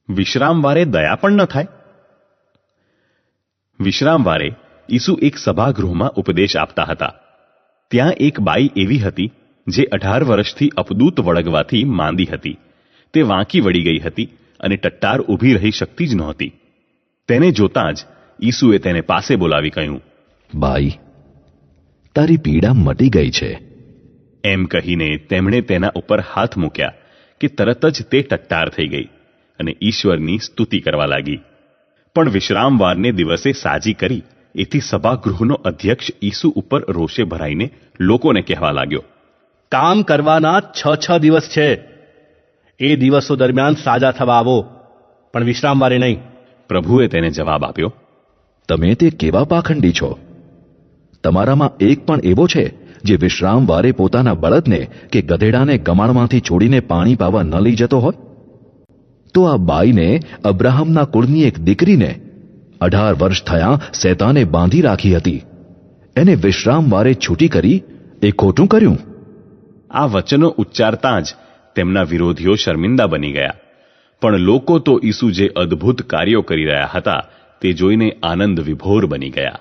વિશ્રામવારે દયા પણ ન થાય? વિશ્રામવારે ઈસુ એક સભાગૃહમાં ઉપદેશ આપતા હતા. ત્યાં એક બાઈ એવી હતી જે 18 વર્ષથી અપદૂત વળગવાથી માંદી હતી. તે વાંકી વળી ગઈ હતી અને ટટ્ટાર ઊભી રહી શકતી જ નહોતી. તેને જોતાં જ ઈસુએ તેને પાસે બોલાવી કહ્યું, બાઈ, તારી પીડા મટી ગઈ છે. એમ કહીને તેમણે તેના ઉપર હાથ મૂક્યા કે તરત જ તે ટટ્ટાર થઈ ગઈ અને ઈશ્વરની સ્તુતિ કરવા લાગી. પણ વિશ્રામવારને દિવસે સાજી કરી એથી સભાગૃહનો અધ્યક્ષ ઈસુ ઉપર રોષે ભરાઈને લોકોને કહેવા લાગ્યો, કામ કરવાના 6 દિવસ છે. એ દિવસો દરમિયાન સાજા થવા આવો, પણ વિશ્રામવારે નહીં. પ્રભુએ તેને જવાબ આપ્યો, તમે તે કેવા પાખંડી છો? તમારામાં એક પણ એવો છે જે વિશ્રામવારે પોતાના બળદને કે ગધેડાને ગમાણમાંથી છોડીને પાણી પાવા ન લઈ જતો હોય? તો આ બાઈને, અબ્રાહમના કુળની એક દીકરીને 18 વર્ષ થયા શેતાને બાંધી રાખી હતી. એને વિશ્રામવારે છૂટી કરી એ ખોટું કર્યું? આ વચનો ઉચ્ચારતાં જ તેમના વિરોધીઓ શર્મિંદા બની ગયા. પણ લોકો તો ઈસુ જે અદ્ભુત કાર્યો કરી રહ્યા હતા તે જોઈને આનંદ વિભોર બની ગયા.